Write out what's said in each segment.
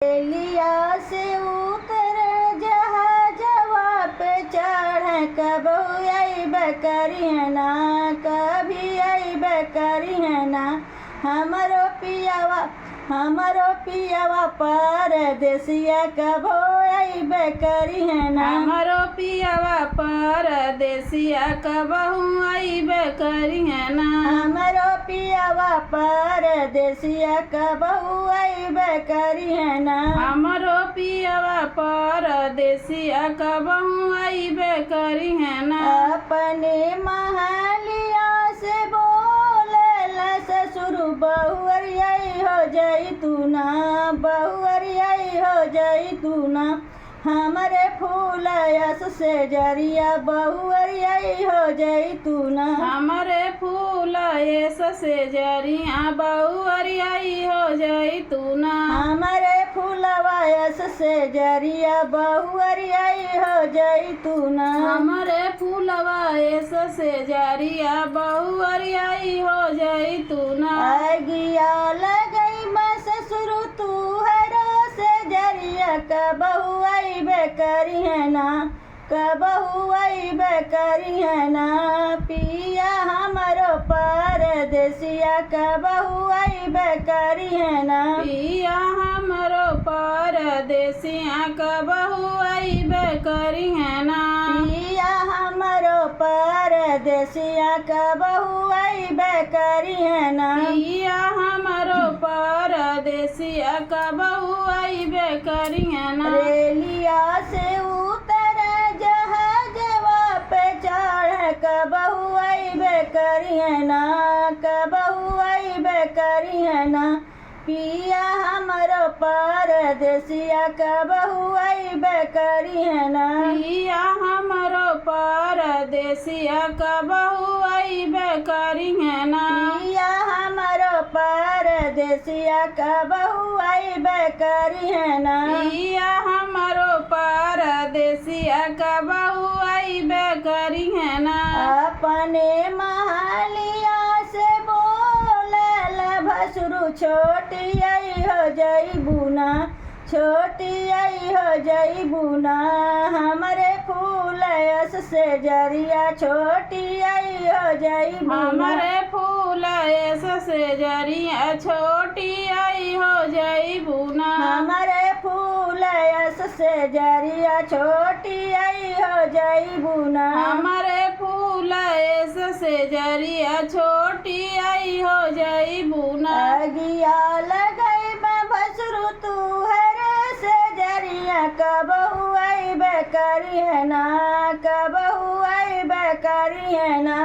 लिया से उतर जहाजवा पे चढ़ कबहू अइब करिहना कभी अइब करिहना हमरो पियवा परदेसिया कबो अइब करिहना हमरो पियवा परदेसिया कबहू अइब करिहना हमरो पियवा परदेसिया कबहू अइब करिहना हमरो पियवा परदेसिया कबहू अइब करिहना अपने महलिया से बोलेला ससुर बहुअरियाई हो जाई तू ना बहुअरियाई हो जाई तू ना हमरे फूलयस से जरिया बहुअरियाई हो जाई तू ना हमरे फूलयस से जरिया बहुअरियाई हो जाई तू ना हमरे फूलवायस से जरिया बहुअरियाई हो जाई तू ना हमरे फूलवायस से जरिया बहुअरियाई हो जाई तू ना आगिया लगई बस शुरू तू हरो से जरिया कबहू अइब करिहना कबहू अइब करिहना पिया हमरो परदेसिया कबहू अइब करिहना पिया हमरो परदेसिया कबहू अइब करिहना पिया हमरो परदेसिया कबहू अइब करिहना पिया हमरो परदेसिया कबहू अइब करिहना रेलिया से उतर जहाजवा पे चढ़ कबहू अइब करिहना कबहू अइब करिहना पिया हमरो परदेसिया कबहू अइब करिहना पिया हमरो परदेसिया कबहू अइब करिहना पिया हमरो परदेसिया कबहू अइब करिहना पिया हमरो परदेसिया कबहू अइब करिहना अपने महलिया से बोलल भसुरु छोटी आई हो जाई बुना छोटी आई हो जाई बुना हमरे फूलयस से जरिया छोटी आई हो जाई बुना हमरे फूलयस से जरिया छोटी आई हो जाई बुना हमरे फूलयस से जरिया छोटी आई हो जाई बुना हमरे फूलयस से जरिया छोटी आई हो जाई बुना अगिया लगई भसुरु तू हरे से जरिया कबहू अइब करिहना कबहू अइब करिहना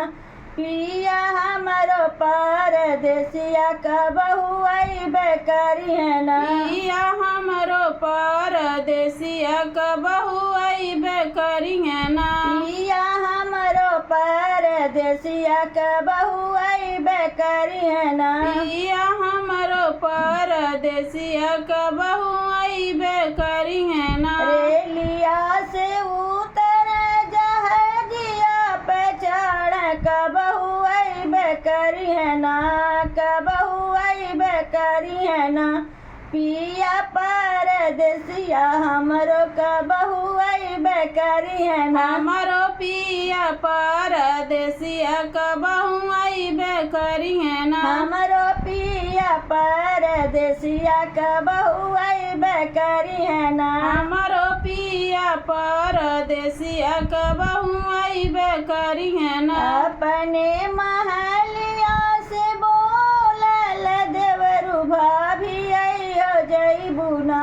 पिया हमरो परदेसिया कबहू अइब करिहना पिया हमरो परदेसिया कबहू अइब करिहना पिया हमरो परदेसिया कबहू अइब करिहना पिया हमरो परदेसिया कबहू अइब करिहना रेलिया से उतर जहाजिया पे चढ़ कबहू अइब करिहना कबहू अइब करिहना पिया परदेसिया हमरो कबहू अइब करिहना हमरो पिया परदेसिया कबहू अइब करिहना हमरो पिया परदेसिया कबहू अइब करिहना हमरो पिया परदेसिया कबहू अइब करिहना अपने महलिया से बोलल देवरु भाभी आई हो जाई बुना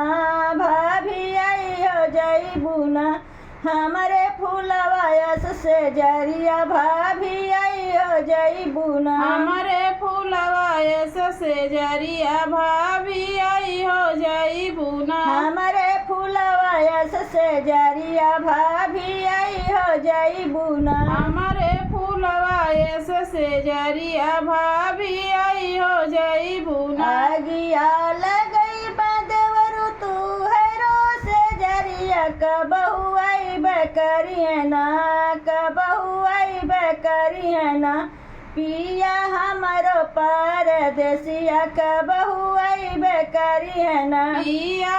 भाभी आई हो जाई बुना हमरे फूलवायस से जरिया भाभी आई हो जाई बुना हमरे फूलवायस से जरिया भाभी आई हो जाई बुना हमरे फूलवायस से जरिया भाभी आई हो जाई बुना हमरे फूलवायस से जरिया भाभी आई हो जाई बुना आगिया लगई देवरु तू हेरो से जरिया कबहू अइब करिहना कबहू अइब करिहना पिया हमरो परदेसिया कबहू अइबे करिहना पिया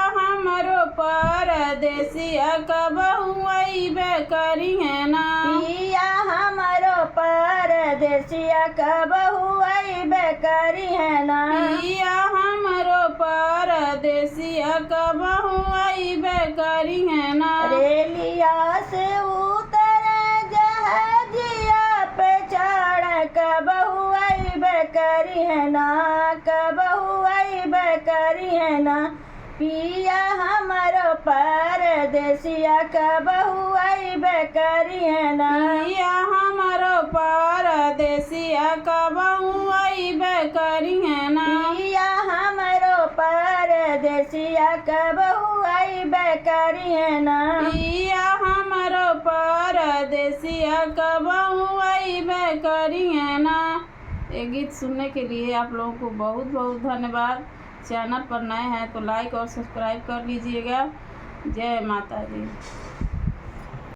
हमरो परदेसिया कबहू अइबे करी है ना। पिया हमरो परदेसिया कबहू अइबे करी है ना। पिया हमरो परदेसिया कबहू अइबे करी है ना। रेलिया से उतरे जहाजिया पे चढ़ कबहू अइबे करी है ना। कबहू अइबे करी है ना। पिया हमरो परदेसिया कबहू अइबे करी है ना। पिया हमरो परदेसिया कबहू अइबे करी है ना। पिया हमरो परदेसिया कबहू अइबे करी है ना। पिया हमरो परदेसिया कबहू अइबे करी है ना। ये गीत सुनने के लिए आप लोगों को बहुत बहुत धन्यवाद। चैनल पर नए हैं तो लाइक और सब्सक्राइब कर लीजिएगा। जय माता दी।